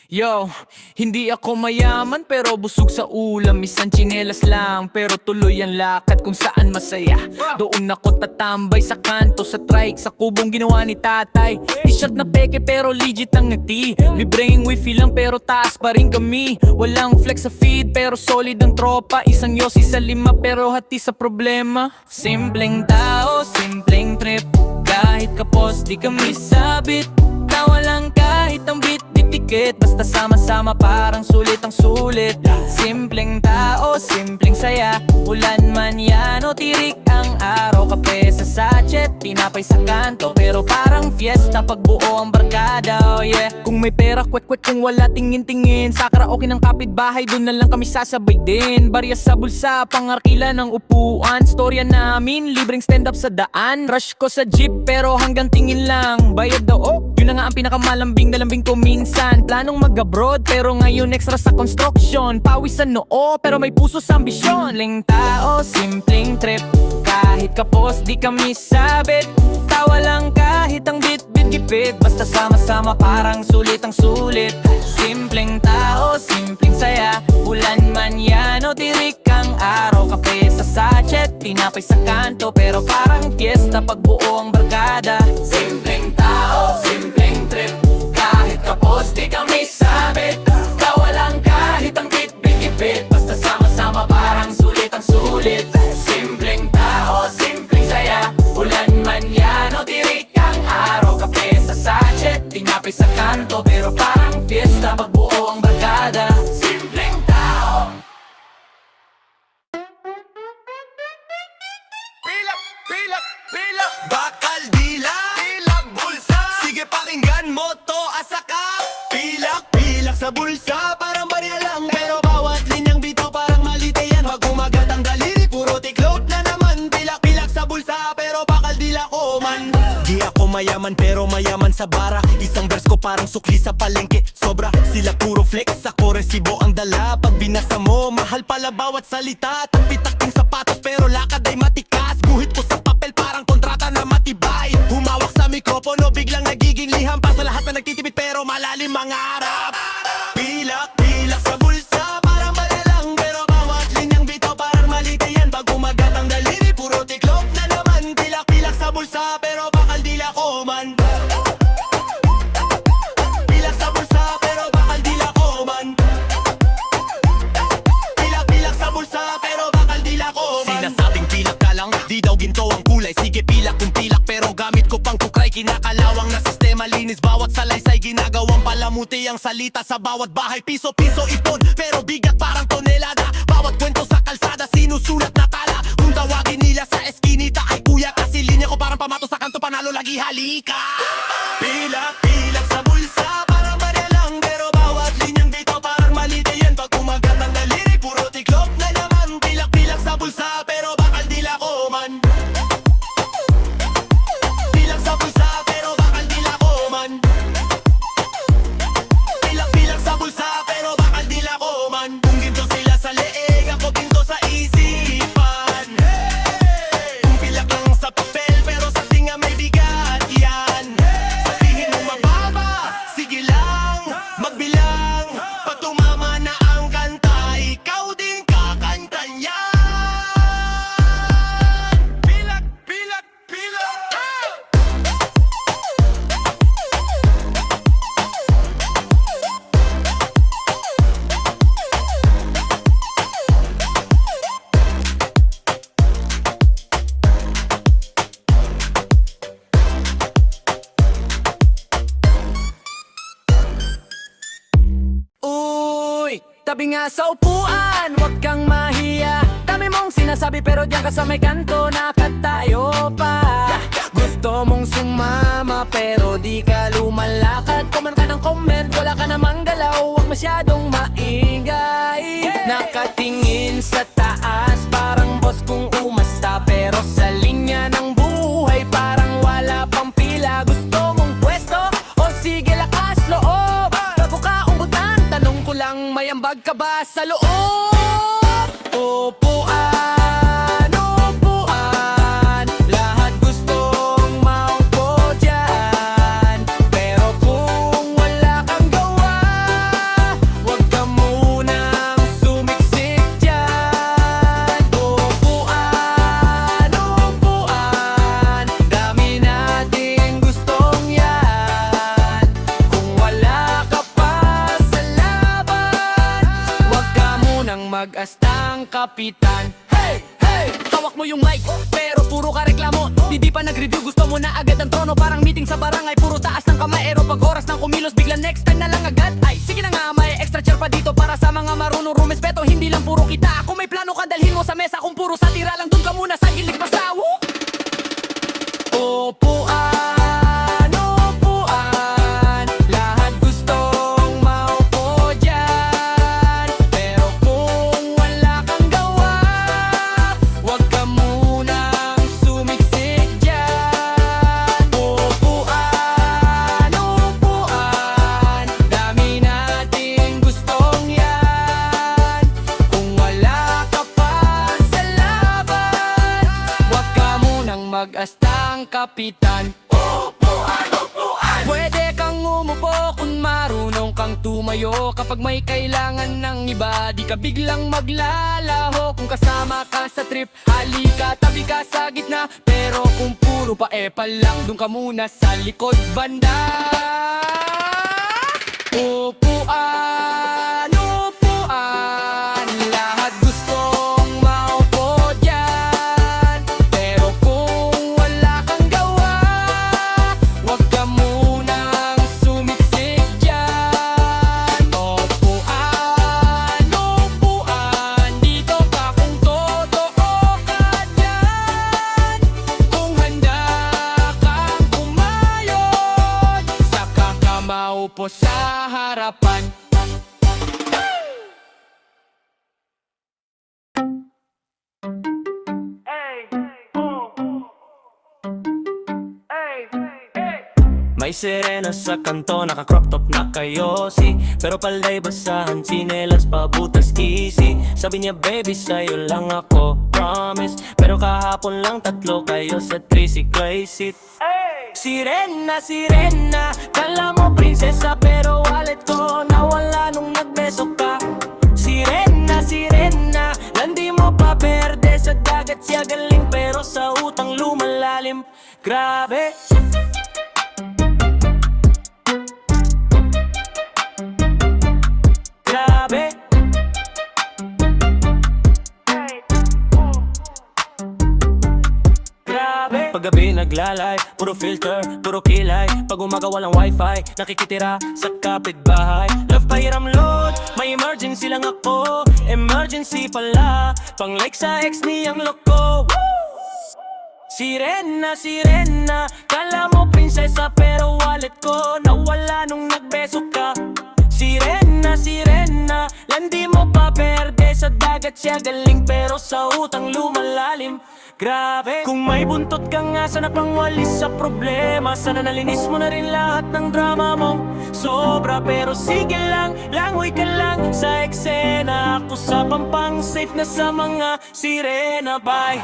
Yo, hindi ako mayaman pero busog sa ulam. Isang tsinelas lang pero tuloy ang lakad kung saan masaya. Doon ako tatambay sa kanto, sa trike, sa kubong ginawa ni tatay. T-shirt na peke pero legit ang ngiti. Libreng wifi lang pero taas pa rin kami. Walang flex sa feed pero solid ang tropa. Isang yosi sa lima pero hati sa problema. Simpleng tao, simpleng trip. Kahit kapos di kami sabit. Tawa lang kahit ang beat tikit. Basta sama-sama parang sulit ang sulit. Simpleng tao, simpleng saya. Ulan man yan o tirik ang araw. Kape sa sachet, tinapay sa kanto. Pero parang fiesta pag buo ang barkada, oh yeah. Kung may pera, kwek-kwek, kung wala tingin-tingin. Sa karaoke ng kapitbahay, doon na lang kami sasabay din. Barya sa bulsa, pangarkila ng upuan. Storya namin, libreng stand-up sa daan. Rush ko sa jeep pero hanggang tingin lang. Bayad daw, oh, yun na nga ang pinakamalambing na lambing ko minsan. Planong mag-abroad pero ngayon extra sa construction. Pawis sa noo pero may puso sa ambisyon. Simpleng tao, simpleng trip. Kahit kapos di kami sabit. Tawa lang kahit ang bit-bit gipit. Basta sama-sama parang sulit ang sulit. Simpleng tao, simpleng saya. Ulan man yan o tirik ang araw. Kape sa sachet, tinapay sa kanto. Pero parang fiesta pag buo ang barkada. Simpleng tao, simpleng trip. Kahit kapos di kami sabit. Tawa lang kahit ang bit-bit-ipit. Basta sama-sama parang sulit ang sulit. Simpleng tao, simpleng saya. Ulan man yan o tirik ang araw. Kape sa sachet, tinapay sa kanto. Pero parang fiesta pag buo ang barkada. Simpleng tao. Pilak, pilak, pilak, bakal dila, pilak bulsa. Sige pakinggan mo to, asa ka. Pilak, pilak sa bulsa, parang barya lang. Pero bawat linyang bitaw parang malite yan. Wag umagat ang daliri, puro tiklop na naman. Pilak, pilak sa bulsa, pero bakal dila ko man. Di ako mayaman pero mayaman sa bara. Isang verse ko parang sukli sa palengke. Sobra, sila puro flex, ako resibo ang dala. Pag binasa mo, mahal pala bawat salita. Takpi-takping sapatos pero lakad ay matikas. Guhit ko sa papel parang kontrata na matibay. Humawak sa mikropono biglang nagiging liham. Pa sa lahat na nagtitipid pero malalim ang harap. Pilak, pilak sa bulsa, parang bala lang. Pero bawat linyang bitaw parang malite yan. Pag umagat ang daliri, puro tiklop na naman. Pilak, pilak sa bulsa, pero bakal dila ko man. Pilak sa bulsa, pero bakal dila ko man. Pilak, pilak sa bulsa, pero bakal dila ko man. Sinasabing pilak ka lang, di daw ginto ang kulay. Sige pilak kung pilak, pero gamit ko pang kukray. Kinakalawang na sistema, linis bawat salaysay. Ginagawang palamuti ang salita sa bawat bahay. Piso-piso ipon, pero bigat parang tonelada. Bawat kwento sa kalsada, sinusulat na tala. Kung tawagin nila sa eskinita ay kuya. Kasi linya ko parang pamato sa kanto, panalo lagi halika. Pilak, pilak sa bulsa, parang barya lang. Pero bawat linyang dito parang malite yan. Pag umagat ang daliri, puro tiklop na naman. Pilak, pilak sa bulsa, pero bakal dila ko man. Pilak sa bulsa, pero bakal dila ko man. Pilak, pilak sa bulsa, pero bakal dila ko man. Kung ginto sila sa leeg, ako ginto sa isipan. Kung pilak lang sa papel, pero sa tinga may bigat yan. Sabihin mo mababa, sige lang, magbilang. Pag tumama na ang kanta, ikaw din kakanta niyan. Pilak, pilak, pilak. Uy, tabi nga sa upuan, wag kang mahiya. Dami mong sinasabi pero diyan ka sa may kanto, nakatayo pa. Gusto mong sumama pero di ka lumalakad. Comment ka ng comment, wala ka namang galaw. Wag masyadong maingay. Nakatingin sa taas, parang boss kung umasta. Pero sa linya ng buhay, parang wala pang pila. Gusto mong pwesto o sige lakas loob. Bago ka umbutan, tanong ko lang, may ambag ka ba sa loob? Upuan, upuan, lahat gustong maupo dyan. Pero kung wala kang gawa, mag-astang kapitan. Hey! Hey! Hawak mo yung mic, pero puro ka reklamo. Di pa nag-review, gusto mo na agad ang trono. Parang meeting sa barangay, puro taas ng kamay. Pero pag oras ng kumilos, bigla next time na lang agad. Ay, sige na nga, may extra chair pa dito para sa mga marunong rumespeto. Hindi lang puro kita. Kung may plano ka, dalhin mo sa mesa. Kung puro satira lang, dun ka muna sa gilid pasawo. Upuan, upuan, lahat gustong maupo dyan. Pero kung wala kang gawa, wag ka munang sumiksik dyan. Upuan, upuan, dami nating gustong yan. Kung wala ka pa sa laban, wag ka munang mag-astang kapitan. Upuan, upuan. Pwede kang umupo kung marunong kang tumayo. Kapag may kailangan ng iba, di ka biglang maglalaho. Kung kasama ka sa trip, halika, tabi ka sa gitna. Pero kung puro paepal lang, dun ka muna sa likod banda. Upuan, upuan, lahat gustong maupo dyan. Pero kung wala kang gawa, wag ka munang sumiksik dyan. Upuan, upuan, dito ka kung totoo ka dyan. Kung handa kang kumayod, saka ka maupo sa harapan. May sirena sa kanto, naka-crop top na kayosi. Pero palday basahan, chinelas pabutas easy. Sabi niya baby sa'yo lang ako, promise. Pero kahapon lang tatlo kayo sa 3 si Crazy. Sirena, sirena, kala mo prinsesa pero wallet ko nawala nung nagbeso ka. Sirena, sirena, landi mo pa berde sa dagat siya galing pero sa utang lumalalim. Grabe. Grabe. Grabe. Paggabi naglalay, puro filter, puro kilay. Pag umaga walang wifi, nakikitira sa kapitbahay. Love pahiram load, may emergency lang ako. Emergency pala, pang like sa ex niyang loko. Sirena, sirena, kala mo prinsesa pero wallet ko nawala nung nagbeso ka. Sirena, sirena, landi mo pa berde sa dagat siya galing pero sa utang lumalalim. Grabe. Kung may buntot ka nga sana pang walis sa problema. Sana nalinis mo na rin lahat ng drama mo. Sobra pero sige lang, langoy ka lang sa eksena. Ako sa pampang safe na sa mga sirena. Bye.